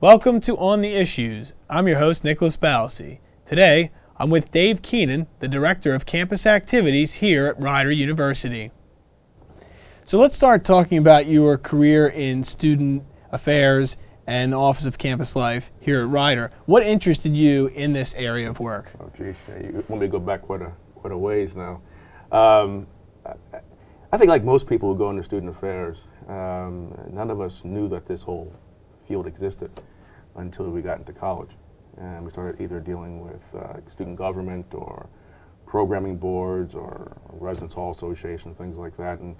Welcome to On the Issues. I'm your host, Nicholas Ballasy. Today, I'm with Dave Keenan, the Director of Campus Activities here at Rider University. So let's start talking about your career in student affairs and the Office of Campus Life here at Rider. What interested you in this area of work? Oh, geez, you want me to go back quite a ways now. I think like most people who go into student affairs, none of us knew that this whole field existed until we got into college. And we started either dealing with student government or programming boards or residence hall association, things like that. And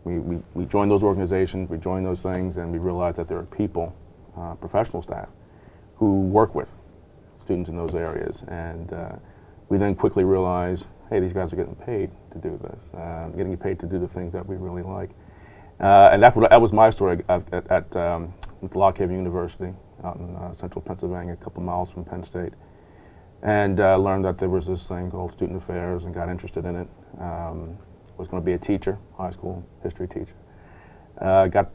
we joined those organizations, we joined those things, and we realized that there are people, professional staff, who work with students in those areas. And we then quickly realized, hey, these guys are getting paid to do this, getting paid to do the things that we really like. And that was my story at Lock Haven University out in central Pennsylvania, a couple miles from Penn State. And learned that there was this thing called student affairs and got interested in it. Was going to be a teacher, high school history teacher.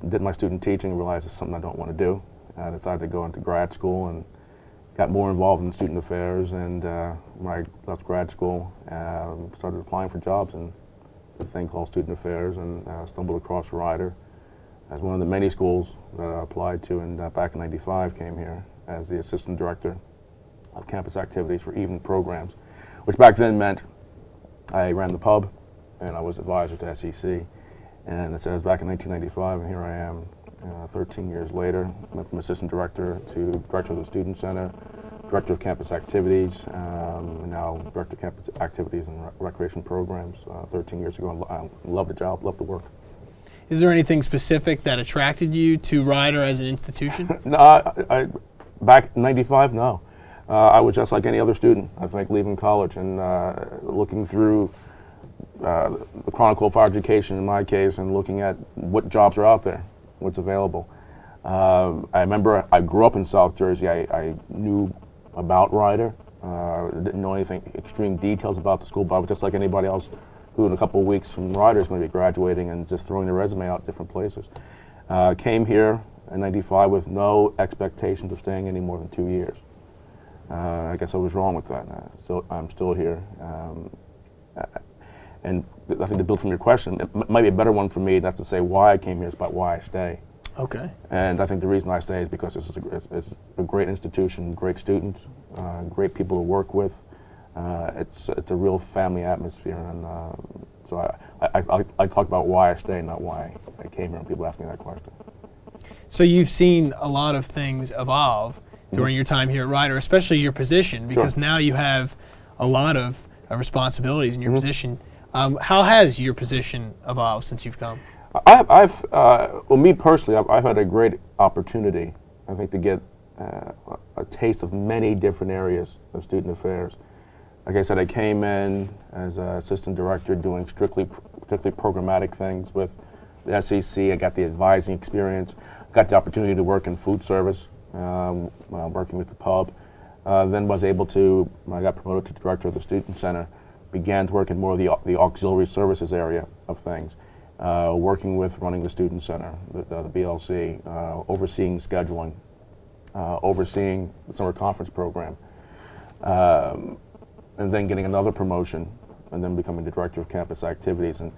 Did my student teaching and realized it's something I don't want to do. I decided to go into grad school and got more involved in student affairs. And when I left grad school, started applying for jobs in the thing called student affairs, and stumbled across Rider as one of the many schools that I applied to. And back in '95, came here as the assistant director of campus activities for evening programs, which back then meant I ran the pub and I was advisor to SEC. And it says back in 1995, and here I am 13 years later. I went from assistant director to director of the student center, director of campus activities, and now director of campus activities and recreation programs 13 years ago. I love the job, love the work. Is there anything specific that attracted you to Rider as an institution? No, I back in '95, no. I was just like any other student, I think, leaving college and looking through the Chronicle of Higher Education in my case and looking at what jobs are out there, what's available. I remember I grew up in South Jersey. I knew about Rider. Didn't know anything, extreme details about the school, but I was just like anybody else who in a couple of weeks from Rider is going to be graduating and just throwing their resume out different places. Came here in '95 with no expectations of staying any more than 2 years. I guess I was wrong with that. I'm still here. And I think to build from your question, it might be a better one for me not to say why I came here, it's about why I stay. Okay. And I think the reason I stay is because it's a great institution, great students, great people to work with. It's a real family atmosphere, and so I talk about why I stay, not why I came here, and people ask me that question. So you've seen a lot of things evolve during your time here at Rider, especially your position, because now you have a lot of responsibilities in your position. How has your position evolved since you've come? Well, me personally, I've had a great opportunity, I think, to get a taste of many different areas of student affairs. Like I said, I came in as an assistant director doing strictly programmatic things with the SEC. I got the advising experience, got the opportunity to work in food service, working with the pub. Then was able to, when I got promoted to director of the student center, began to work in more of the auxiliary services area of things, working with running the student center, the BLC, overseeing scheduling, overseeing the summer conference program, and then getting another promotion, and then becoming the director of campus activities, and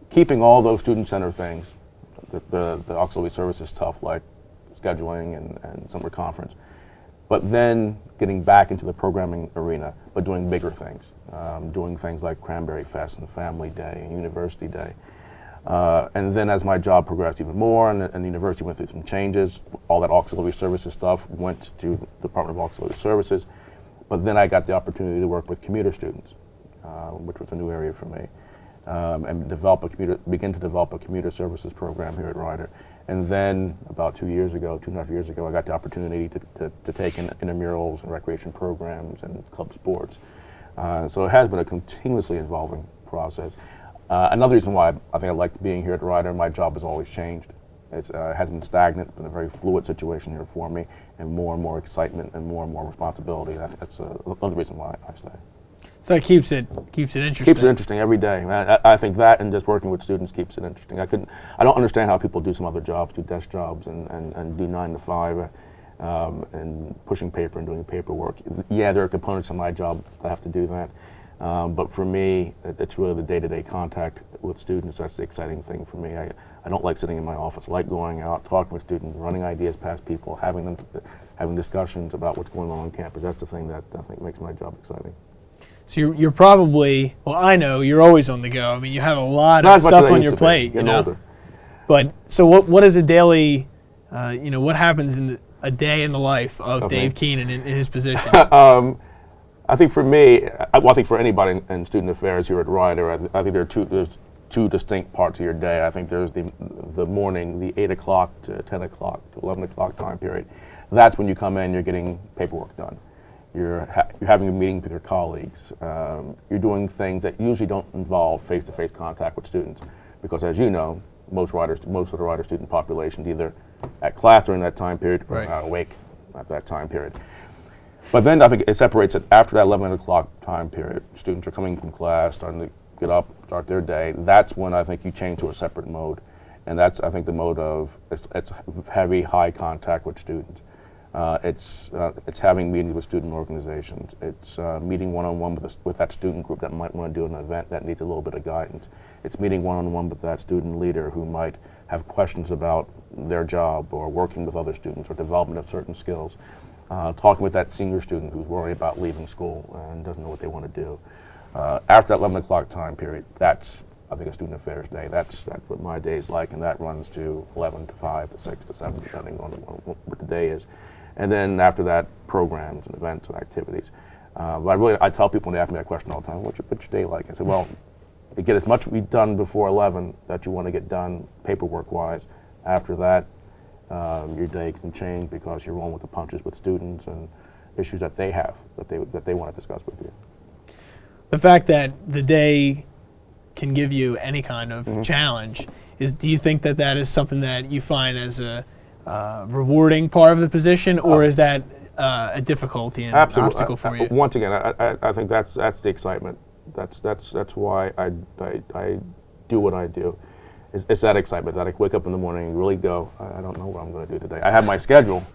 keeping all those student center things, the auxiliary services stuff like scheduling and summer conference, but then getting back into the programming arena, but doing bigger things, doing things like Cranberry Fest and Family Day and University Day. And then as my job progressed even more and the university went through some changes, all that auxiliary services stuff went to the Department of Auxiliary Services. But then I got the opportunity to work with commuter students, which was a new area for me, and begin to develop a commuter services program here at Rider. And then about 2.5 years ago, I got the opportunity to take in intramurals and recreation programs and club sports. So it has been a continuously evolving process. Another reason why I think I like being here at Rider, my job has always changed. It hasn't been stagnant. It's been a very fluid situation here for me, and more excitement and more responsibility. That's another reason why I stay. So it keeps it interesting. Keeps it interesting every day. I think that and just working with students keeps it interesting. I don't understand how people do some other jobs, do desk jobs and do 9 to 5. and pushing paper and doing paperwork. Yeah, there are components of my job that have to do that. But for me, it's really the day-to-day contact with students. That's the exciting thing for me. I don't like sitting in my office. I like going out, talking with students, running ideas past people, having discussions about what's going on campus. That's the thing that I think makes my job exciting. So you're probably, well, I know you're always on the go. I mean, you have a lot of stuff on your plate. Getting older. But so what is a daily, what happens in a day in the life of Dave Keenan in his position? I think for me, I think for anybody in student affairs here at Rider, I think there's two distinct parts of your day. I think there's the morning, the 8 o'clock to 10 o'clock to 11 o'clock time period. That's when you come in, you're getting paperwork done. You're having a meeting with your colleagues. You're doing things that usually don't involve face-to-face contact with students, because as you know, most of the Rider student population either at class during that time period or not awake at that time period. But then I think it separates it after that 11 o'clock time period. Students are coming from class, starting to get up, start their day. That's when I think you change to a separate mode. And that's, I think, the mode of, it's heavy, high contact with students. It's having meetings with student organizations. It's meeting one-on-one with that student group that might want to do an event that needs a little bit of guidance. It's meeting one-on-one with that student leader who might have questions about their job or working with other students or development of certain skills. Talking with that senior student who's worried about leaving school and doesn't know what they want to do. After that 11 o'clock time period, that's, I think, a student affairs day. That's what my day is like, and that runs to 11 to 5 to 6 to 7, depending on what the day is. And then after that, programs and events and activities. But I tell people when they ask me that question all the time, what's your day like? I say, well, you get as much done before 11 that you want to get done paperwork-wise. After that, your day can change because you're rolling with the punches with students and issues that they have that they want to discuss with you. The fact that the day can give you any kind of challenge do you think that is something that you find as a rewarding part of the position, or is that a difficulty and an obstacle for you? Once again, I think that's the excitement. That's why I do what I do. It's that excitement that I wake up in the morning and really go, I don't know what I'm going to do today. I have my schedule,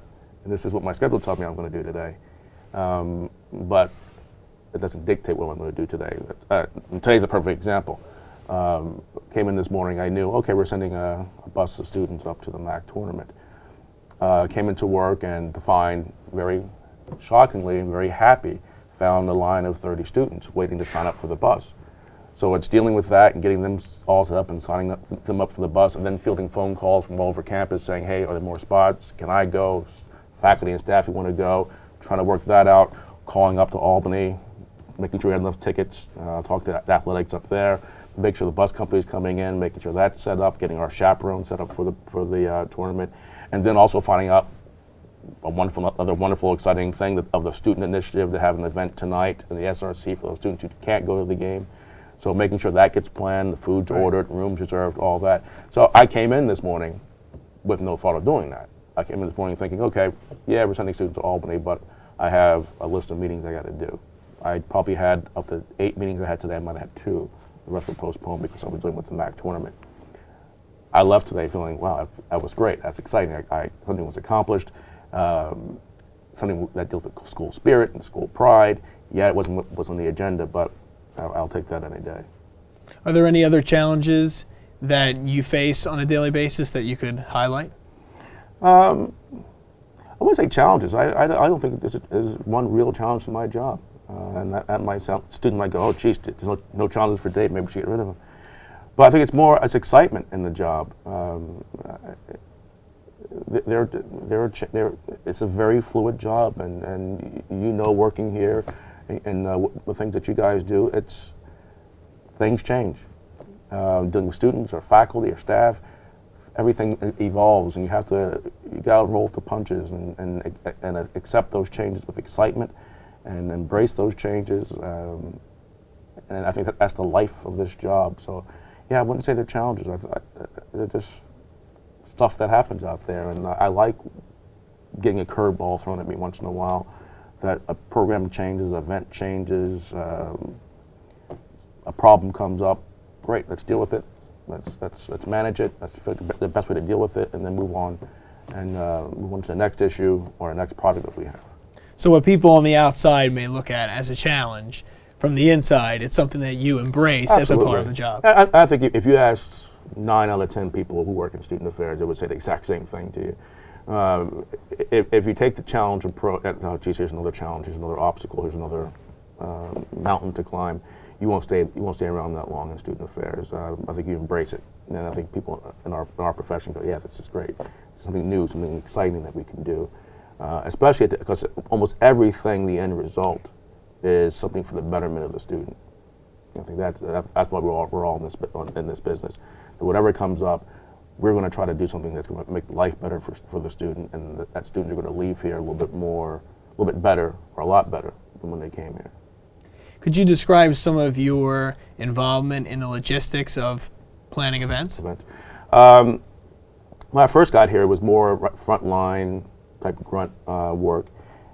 and this is what my schedule tells me I'm going to do today. But it doesn't dictate what I'm going to do today. And today's a perfect example. Came in this morning, I knew, okay, we're sending a bus of students up to the MAC tournament. Came into work and to find, very shockingly and very happy, found a line of 30 students waiting to sign up for the bus. So it's dealing with that and getting them all set up and signing them up for the bus, and then fielding phone calls from all over campus saying, hey, are there more spots? Can I go? Faculty and staff who want to go. Trying to work that out. Calling up to Albany, making sure we have enough tickets, talk to athletics up there, make sure the bus company is coming in, making sure that's set up, getting our chaperone set up for the tournament, and then also finding out another wonderful, exciting thing of the student initiative to have an event tonight in the SRC for those students who can't go to the game. So making sure that gets planned, the food's ordered, rooms reserved, all that. So I came in this morning with no thought of doing that. I came in this morning thinking, okay, yeah, we're sending students to Albany, but I have a list of meetings I got to do. I probably had up to 8 meetings I had today. I might have had 2. The rest were postponed because I was doing with the MAC tournament. I left today feeling, wow, that was great. That's exciting. Something was accomplished. Something that deals with school spirit and school pride. Yeah, it wasn't what was on the agenda, but I'll take that any day. Are there any other challenges that you face on a daily basis that you could highlight? I wouldn't say challenges. I don't think there's one real challenge to my job. And that might sound, student might go, oh, geez, there's no challenges for Dave, maybe we should get rid of him. But I think it's excitement in the job. It's a very fluid job, and working here and the things that you guys do, things change. Dealing with students or faculty or staff, everything evolves, and you gotta roll with the punches and accept those changes with excitement and embrace those changes. And I think that's the life of this job. So, yeah, I wouldn't say they're challenges. They're just stuff that happens out there, and I like getting a curveball thrown at me once in a while. That a program changes, an event changes, a problem comes up. Great, let's deal with it. Let's manage it. That's the best way to deal with it, and then move on and move on to the next issue or the next project that we have. So what people on the outside may look at as a challenge, from the inside, it's something that you embrace Absolutely. as a part of the job. I think if you ask 9 out of 10 people who work in student affairs, they would say the exact same thing to you. If you take the challenge approach, oh, geez, here's another challenge, here's another obstacle, here's another mountain to climb, you won't stay around that long in student affairs. I think you embrace it, and I think people in our profession go, yeah, this is great. It's something new, something exciting that we can do, especially because almost everything, the end result, is something for the betterment of the student. I think that's why we're all in this business. So whatever comes up, we're going to try to do something that's going to make life better for the student, and that students are going to leave here a little bit better, or a lot better than when they came here. Could you describe some of your involvement in the logistics of planning events? When I first got here, it was more frontline type of grunt work.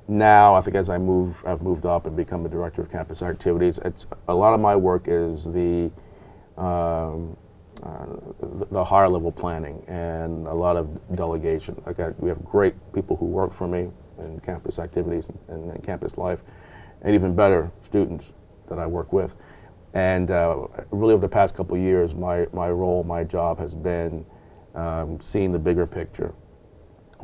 Now, I think as I've moved up and become the director of campus activities, a lot of my work is the higher level planning and a lot of delegation. We have great people who work for me in campus activities and campus life, and even better, students that I work with. And really over the past couple of years, my job has been seeing the bigger picture,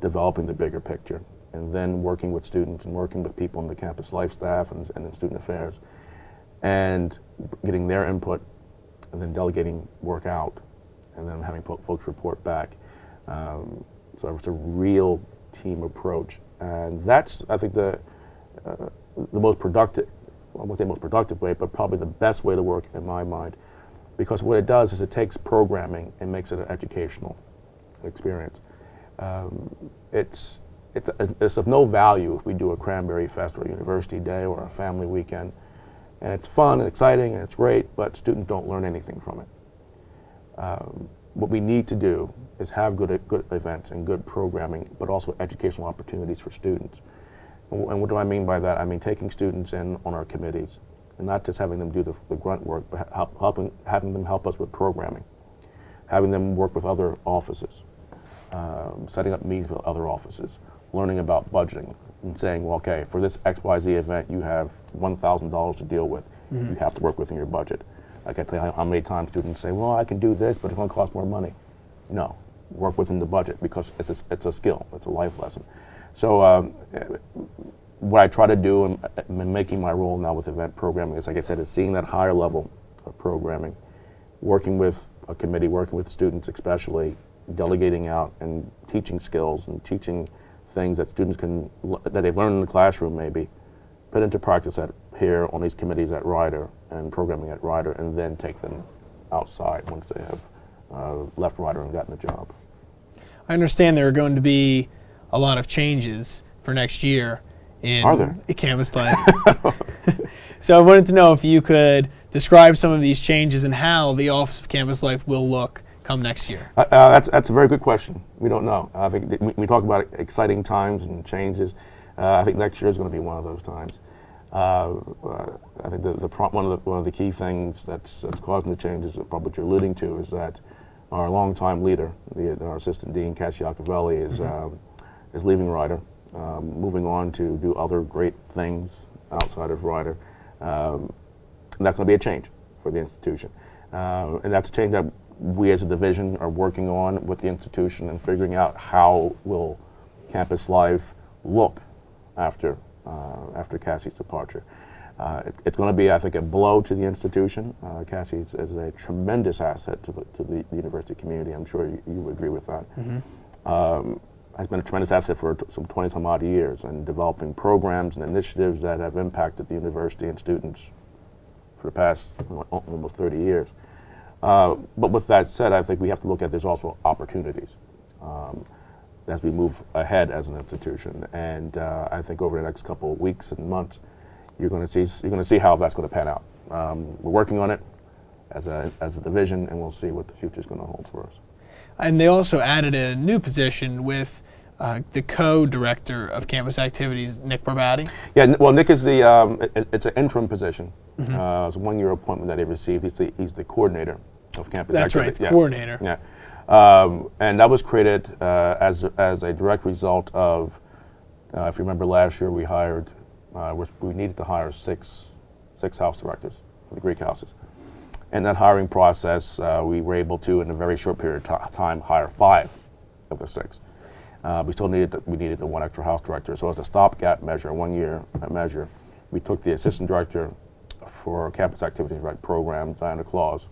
developing the bigger picture, and then working with students and working with people in the campus life staff and in student affairs, and getting their input, and then delegating work out, and then having folks report back. So it's a real team approach, and that's, I think, the most productive, I won't say most productive way, but probably the best way to work in my mind, because what it does is it takes programming and makes it an educational experience. It's of no value if we do a Cranberry Fest or a University Day or a family weekend, and it's fun and exciting and it's great, but students don't learn anything from it. What we need to do is have good events and good programming, but also educational opportunities for students. And what do I mean by that? I mean taking students in on our committees, and not just having them do the grunt work, but having them help us with programming, having them work with other offices, setting up meetings with other offices, learning about budgeting, and saying, well, okay, for this XYZ event, you have $1,000 to deal with. Mm-hmm. You have to work within your budget. I can tell you how many times students say, well, I can do this, but it's going to cost more money. No, work within the budget, because it's a skill, it's a life lesson. So what I try to do in making my role now with event programming is, like I said, is seeing that higher level of programming, working with a committee, working with students especially, delegating out and teaching skills and teaching things that students that they learn in the classroom maybe, put into practice here on these committees at Rider and programming at Rider, and then take them outside once they have left Rider and gotten a job. I understand there are going to be a lot of changes for next year in campus life. So I wanted to know if you could describe some of these changes and how the Office of Campus Life will look come next year. That's a very good question. We don't know. I think we talk about exciting times and changes. I think next year is going to be one of those times. I think one of the key things that's causing the changes, probably what you're alluding to, is that our longtime leader, our assistant dean, Cassie Iacovelli, is leaving Rider, moving on to do other great things outside of Rider. And that's going to be a change for the institution. And that's a change that we as a division are working on with the institution and figuring out how will campus life look after Cassie's departure. It's going to be, I think, a blow to the institution. Cassie is a tremendous asset to the university community. I'm sure you would agree with that. Mm-hmm. Has been a tremendous asset for some 20-some odd years, and developing programs and initiatives that have impacted the university and students for the past almost 30 years. But with that said, I think we have to look at there's also opportunities as we move ahead as an institution, and I think over the next couple of weeks and months, you're going to see how that's going to pan out. We're working on it as a division, and we'll see what the future is going to hold for us. And they also added a new position with the co-director of campus activities, Nick Barbati. Yeah, well, Nick is it's an interim position. Mm-hmm. It's a one-year appointment that he received. He's the coordinator of campus activities. That's right, coordinator. Yeah. And that was created as a direct result of, if you remember last year, we needed to hire six house directors for the Greek houses. In that hiring process, we were able to, in a very short period of time, hire 5 of the 6. We needed the 1 extra house director. So as a stopgap measure, a 1-year measure, we took the assistant director for campus activities program, Diana Claus,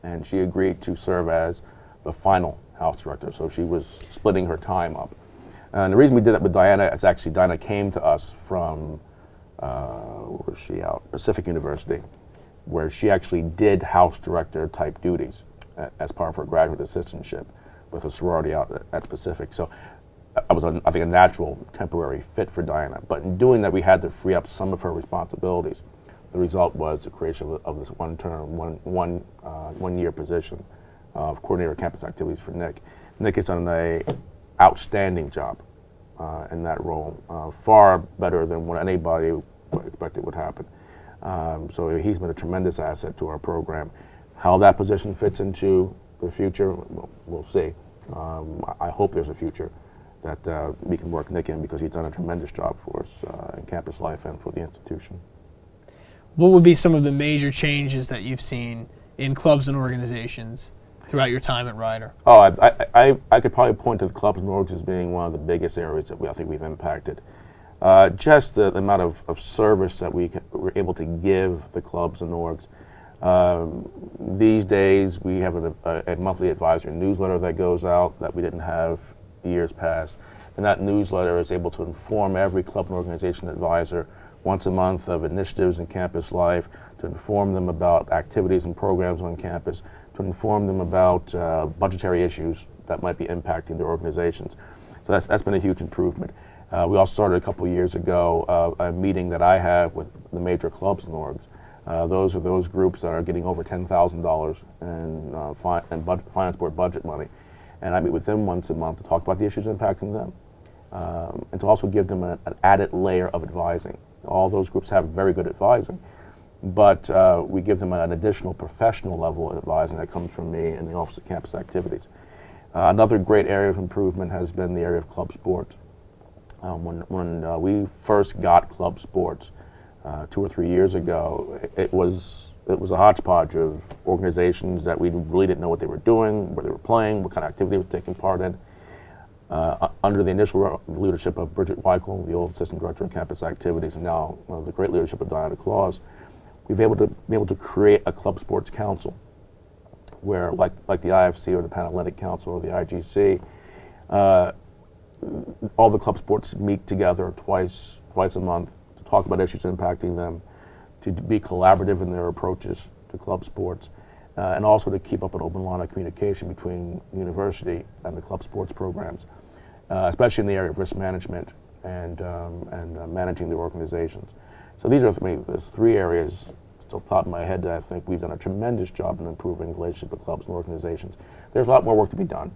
and she agreed to serve as the final house director. So she was splitting her time up. And the reason we did that with Diana is actually Diana came to us from, where was she out? Pacific University, where she actually did house director type duties as part of her graduate assistantship with a sorority out at Pacific. So I was, I think, a natural temporary fit for Diana. But in doing that, we had to free up some of her responsibilities. The result was the creation of this one-year position of coordinator of campus activities for Nick. Nick has done an outstanding job in that role, far better than what anybody expected would happen. So he's been a tremendous asset to our program. How that position fits into the future, we'll see. I hope there's a future that we can work Nick in, because he's done a tremendous job for us in campus life and for the institution. What would be some of the major changes that you've seen in clubs and organizations throughout your time at Rider? Oh, I could probably point to the clubs and orgs as being one of the biggest areas that I think we've impacted. Just the amount of service that we're able to give the clubs and orgs. These days, we have a monthly advisory newsletter that goes out that we didn't have years past. And that newsletter is able to inform every club and organization advisor once a month of initiatives in campus life, to inform them about activities and programs on campus, to inform them about budgetary issues that might be impacting their organizations. So that's been a huge improvement. We also started a couple of years ago a meeting that I have with the major clubs and orgs. Those are those groups that are getting over $10,000 in finance board budget money. And I meet with them once a month to talk about the issues impacting them, and to also give them an added layer of advising. All those groups have very good advising, but we give them an additional professional level of advising that comes from me in the Office of Campus Activities. Another great area of improvement has been the area of club sports. When we first got club sports 2 or 3 years ago, it was a hodgepodge of organizations that we really didn't know what they were doing, where they were playing, what kind of activity they were taking part in. Under the initial leadership of Bridget Weichel, the old assistant director of campus activities, and now the great leadership of Diana Claus, we've been able to create a club sports council, where, like the IFC or the Pan Atlantic Council or the IGC, all the club sports meet together twice a month to talk about issues impacting them, to be collaborative in their approaches to club sports, and also to keep up an open line of communication between the university and the club sports programs, especially in the area of risk management and managing their organizations. So these are there's 3 areas, still top of my head, that I think we've done a tremendous job in improving the relationship with clubs and organizations. There's a lot more work to be done.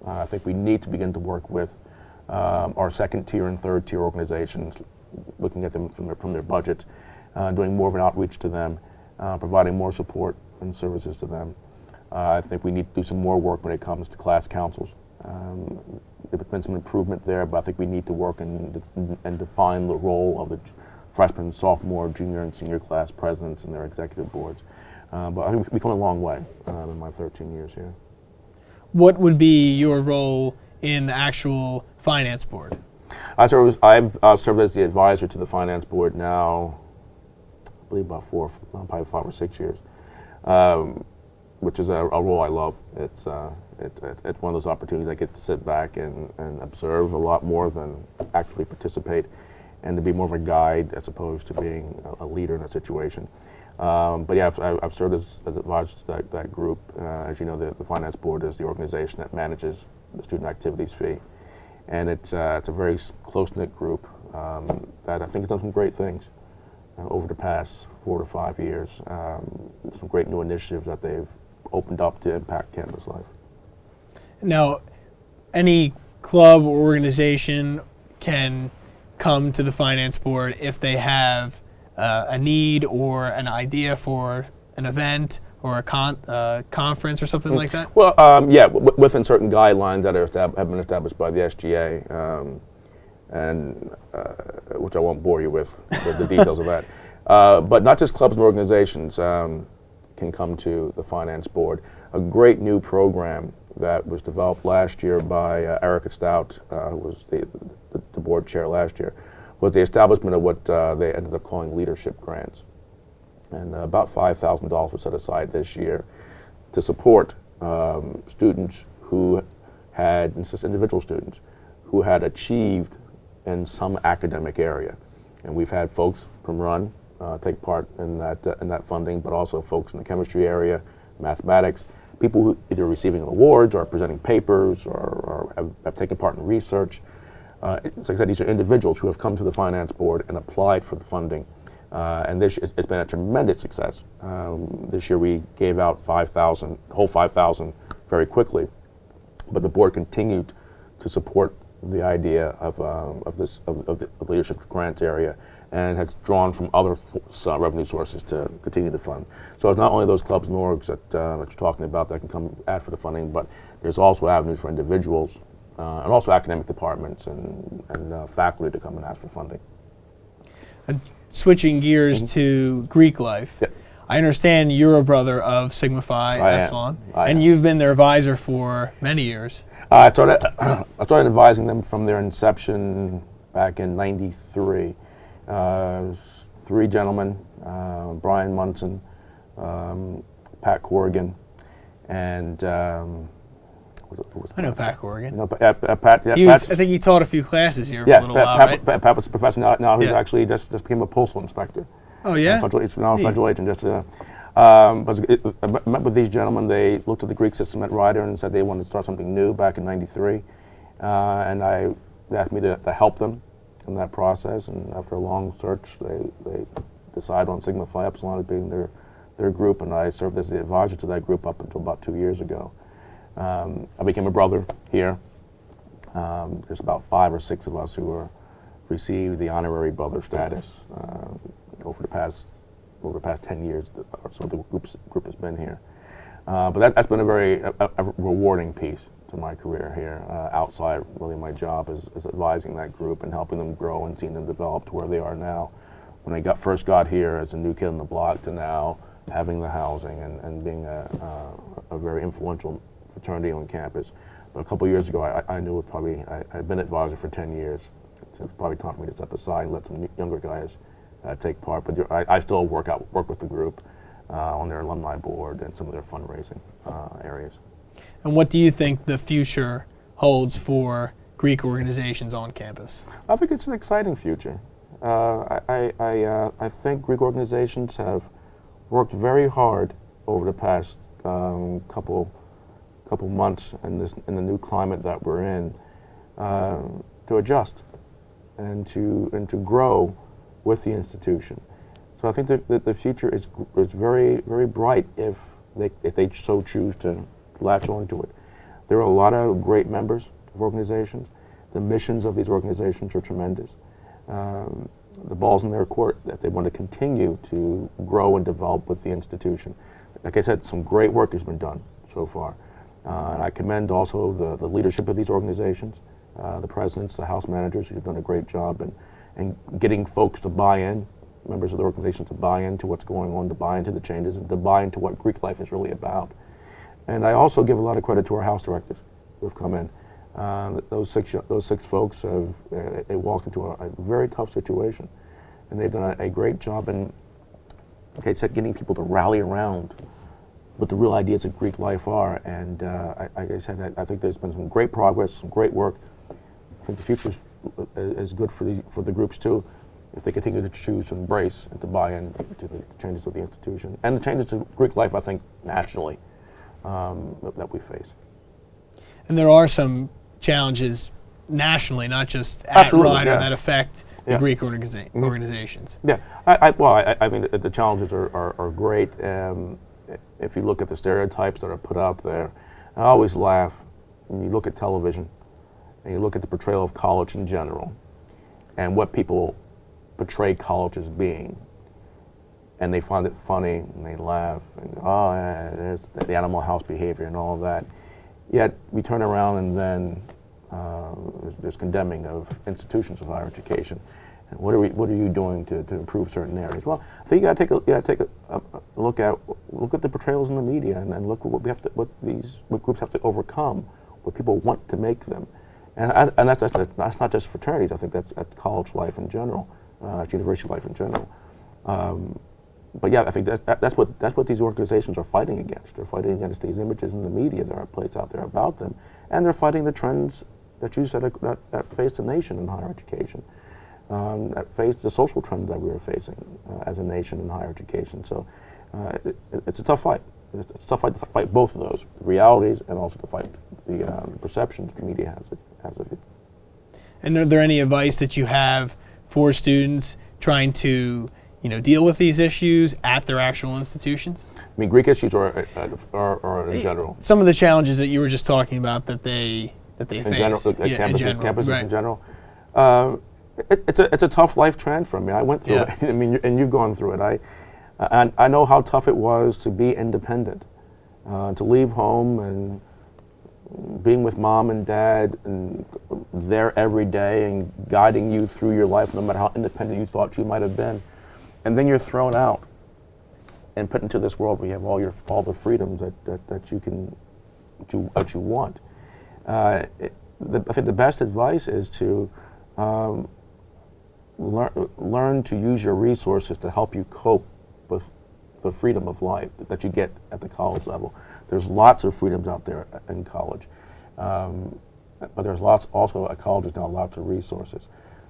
I think we need to begin to work with our 2nd tier and 3rd tier organizations, looking at them from their budget, doing more of an outreach to them, providing more support and services to them. I think we need to do some more work when it comes to class councils. There's been some improvement there, but I think we need to work and define the role of the freshman, sophomore, junior, and senior class presidents and their executive boards. But I think we've come a long way in my 13 years here. What would be your role in the actual finance board? I've served as the advisor to the finance board now, I believe about probably 5 or 6 years, which is a role I love. It's one of those opportunities I get to sit back and observe a lot more than actually participate, and to be more of a guide as opposed to being a leader in a situation. But yeah, I've served as advisor to that group. As you know, the finance board is the organization that manages the student activities fee, and it's a very close-knit group that I think has done some great things over the past 4 to 5 years. Some great new initiatives that they've opened up to impact campus life. Now, any club or organization can come to the finance board if they have a need or an idea for an event or a conference or something like that? Well, yeah, within certain guidelines that have been established by the SGA, and which I won't bore you with the details of that. But not just clubs and organizations can come to the finance board. A great new program that was developed last year by Erica Stout, who was the board chair last year, was the establishment of what they ended up calling leadership grants. And about $5,000 was set aside this year to support students who had, and just individual students, who had achieved in some academic area. And we've had folks from RUN take part in that funding, but also folks in the chemistry area, mathematics, people who either are receiving awards or are presenting papers or have taken part in research. Like I said, these are individuals who have come to the finance board and applied for the funding. And it's been a tremendous success. This year we gave out 5,000, whole 5,000 very quickly, but the board continued to support the idea of the leadership grant area, and has drawn from other revenue sources to continue to fund. So it's not only those clubs and orgs that you're talking about that can come ask for the funding, but there's also avenues for individuals and also academic departments and faculty to come and ask for funding. Switching gears to Greek life, yep. I understand you're a brother of Sigma Phi Epsilon, and you've been their advisor for many years. I started advising them from their inception back in '93. 3 gentlemen, Brian Munson, Pat Corrigan, and I know Pat Corrigan. No, Pat. Yeah, I think he taught a few classes here for a little while, right? Pat was a professor. Now he's actually just became a postal inspector. Oh yeah. He's now a federal agent. I met with these gentlemen. They looked at the Greek system at Rider and said they wanted to start something new back in '93, and they asked me to help them in that process. And after a long search, they decided on Sigma Phi Epsilon as being their group, and I served as the advisor to that group up until about 2 years ago. I became a brother here. There's about 5 or 6 of us who received the honorary brother status over the past 10 years or so the group has been here. But that's been a very rewarding piece to my career here. Outside really my job is advising that group and helping them grow and seeing them develop to where they are now. When I first got here as a new kid on the block to now having the housing and being a very influential fraternity on campus. But a couple of years ago, I knew I'd been advisor for 10 years. So it's probably time for me to step aside and let some younger guys take part. But I still work with the group on their alumni board and some of their fundraising areas. And what do you think the future holds for Greek organizations on campus? I think it's an exciting future. I think Greek organizations have worked very hard over the past couple months in the new climate that we're in to adjust and to grow with the institution. So I think that the future is very, very bright if they so choose to latch on to it. There are a lot of great members of organizations. The missions of these organizations are tremendous. The ball's in their court that they want to continue to grow and develop with the institution. Like I said, some great work has been done so far. And I commend also the leadership of these organizations, the presidents, the house managers who've done a great job in getting folks to buy in, members of the organization to buy into what's going on, to buy into the changes, and to buy into what Greek life is really about. And I also give a lot of credit to our house directors who have come in. Those six folks they walked into a very tough situation, and they've done a great job in, like I said, getting people to rally around what the real ideas of Greek life are. And like I said, I think there's been some great progress, some great work. I think the future is good for the groups too, if they continue to choose to embrace and to buy in to the changes of the institution and the changes to Greek life, I think, nationally that we face. And there are some challenges nationally, not just at Rider, that affect the Greek organizations. Yeah, I mean the challenges are great. If you look at the stereotypes that are put out there, I always laugh when you look at television and you look at the portrayal of college in general and what people portray college as being. and they find it funny, and they laugh, and oh, yeah, there's the animal house behavior and all of that. Yet we turn around and then there's condemning of institutions of higher education. And what are you doing to improve certain areas? Well, I think you got to take a look at the portrayals in the media and look at what groups have to overcome, what people want to make them, and that's not just fraternities. I think that's college life in general, university life in general. But yeah, I think that's what these organizations are fighting against. They're fighting against these images in the media that are placed out there about them, and they're fighting the trends that you said that face the nation in higher education, that face the social trends that we are facing as a nation in higher education. So it's a tough fight. It's a tough fight to fight both of those realities and also to fight the perceptions the media has of it. And are there any advice that you have for students trying to deal with these issues at their actual institutions? I mean, Greek issues or in general? Some of the challenges that you were just talking about that they face. In general, campuses right. in general. It's a tough life transfer. I mean, I went through it. I mean, and you've gone through it. I know how tough it was to be independent, to leave home and being with mom and dad and there every day and guiding you through your life, no matter how independent you thought you might have been. And then you're thrown out and put into this world where you have all the freedoms that you want. I think the best advice is to learn to use your resources to help you cope with the freedom of life that you get at the college level. There's lots of freedoms out there in college, but there's also at colleges now lots of resources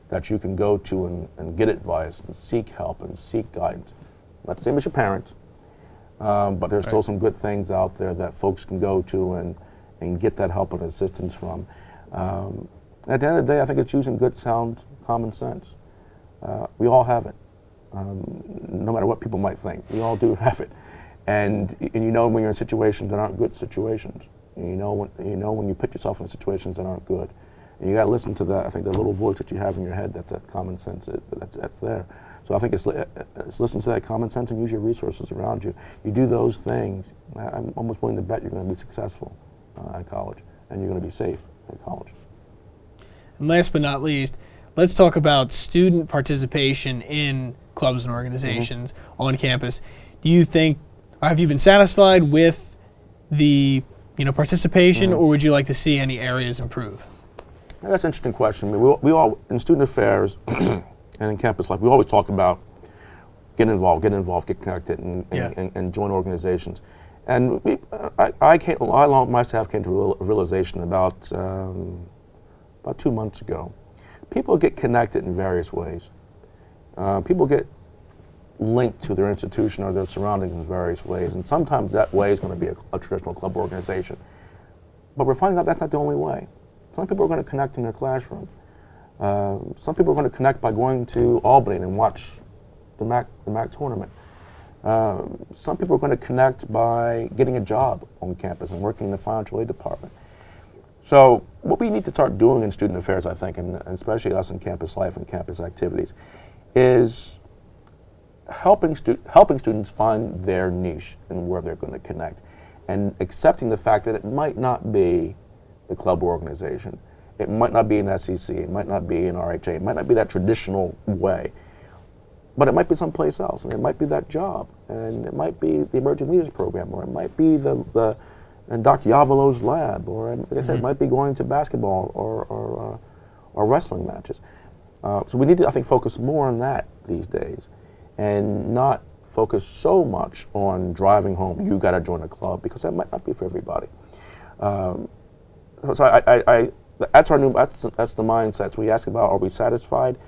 that you can go to and get advice and seek help and seek guidance. Not the same as your parents, but there's still some good things out there that folks can go to and get that help and assistance from. At the end of the day, I think it's using good, sound, common sense. We all have it, no matter what people might think. We all do have it, and when you're in situations that aren't good situations, when you put yourself in situations that aren't good. And you got to listen to that. I think the little voice that you have in your head, that common sense, that's there. So I think it's listen to that common sense and use your resources around you. You do those things, I'm almost willing to bet you're going to be successful at college, and you're going to be safe at college. And last but not least, let's talk about student participation in clubs and organizations on campus. Do you think, have you been satisfied with the participation, or would you like to see any areas improve? That's an interesting question. I mean, we all, in student affairs and in campus life, we always talk about get involved, get connected, and join organizations. And my staff came to a realization about 2 months ago. People get connected in various ways. People get linked to their institution or their surroundings in various ways, and sometimes that way is going to be a traditional club organization. But we're finding out that's not the only way. Some people are going to connect in their classroom. Some people are going to connect by going to Albany and watch the MAC tournament. Some people are going to connect by getting a job on campus and working in the financial aid department. So what we need to start doing in student affairs, I think, and especially us in campus life and campus activities, is helping students find their niche and where they're going to connect, and accepting the fact that it might not be the club organization. It might not be an SEC, it might not be an RHA, it might not be that traditional way, but it might be someplace else, and it might be that job, and it might be the Emerging Leaders Program, or it might be the Dr. Yavolo's lab, or like I said, it might be going to basketball or wrestling matches. So we need to, I think, focus more on that these days, and not focus so much on driving home, you got to join a club, because that might not be for everybody. So that's the mindset. So we ask about, are we satisfied?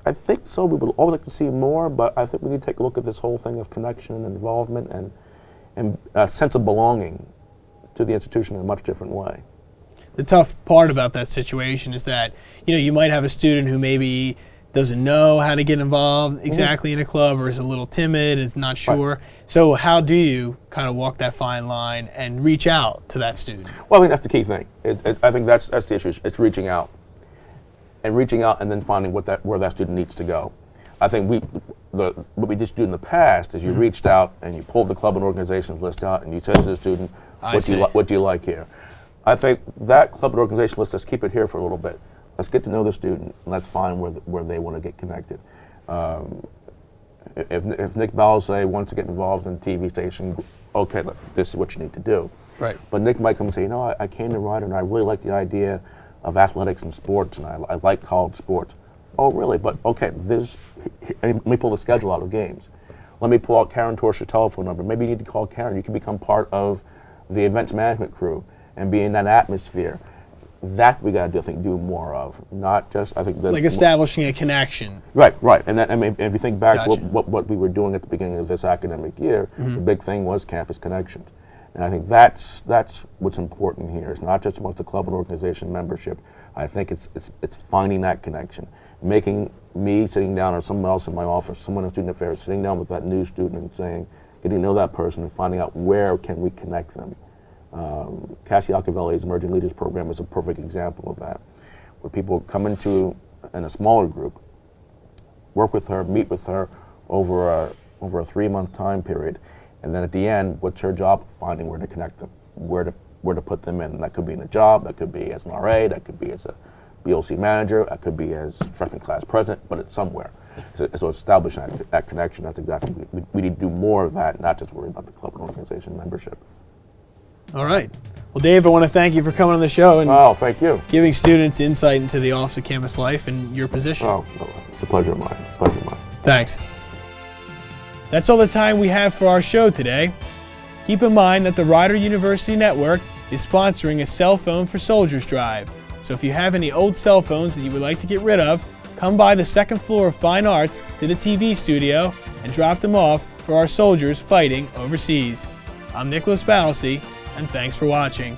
I think so. We would always like to see more, but I think we need to take a look at this whole thing of connection and involvement and a sense of belonging to the institution in a much different way. The tough part about that situation is that you might have a student who maybe doesn't know how to get involved exactly in a club, or is a little timid, is not sure. Right. So how do you kind of walk that fine line and reach out to that student? Well, I think that's the key thing. I think that's the issue. It's reaching out, and then finding where that student needs to go. I think what we just do in the past is you reached out and you pulled the club and organizations list out and you said to the student, what do you like here? I think that club and organization list, let's keep it here for a little bit. Let's get to know the student and let's find where they want to get connected. If Nick Balzay wants to get involved in a TV station, okay, look, this is what you need to do. Right. But Nick might come and say, I came to Rider and I really like the idea of athletics and sports, and I like college sports. Oh, really? But okay, let me pull the schedule out of games. Let me pull out Karen Torsh's telephone number. Maybe you need to call Karen. You can become part of the events management crew and be in that atmosphere. That we got to do more of, not just, I think, like establishing a connection. Right. And if you think back Gotcha. what we were doing at the beginning of this academic year, the big thing was campus connections. And I think that's what's important here. It's not just about the club and organization membership. I think it's finding that connection, making me sitting down or someone else in my office, someone in student affairs, sitting down with that new student and saying, getting to know that person and finding out where can we connect them. Cassie Alcavelli's Emerging Leaders Program is a perfect example of that, where people come in a smaller group, work with her, meet with her over a 3-month time period, and then at the end, what's her job? Finding where to connect them, where to put them in. And that could be in a job, that could be as an RA, that could be as a BOC manager, that could be as freshman class president, but it's somewhere. So establishing that connection, that's exactly, we need to do more of that, not just worry about the club and organization membership. All right. Well, Dave, I want to thank you for coming on the show and thank you. Giving students insight into the Office of Campus Life and your position. It's a pleasure of mine. Thanks. That's all the time we have for our show today. Keep in mind that the Rider University Network is sponsoring a Cell Phone for Soldiers drive. So if you have any old cell phones that you would like to get rid of, come by the second floor of Fine Arts to the TV studio and drop them off for our soldiers fighting overseas. I'm Nicholas Balsi, and thanks for watching.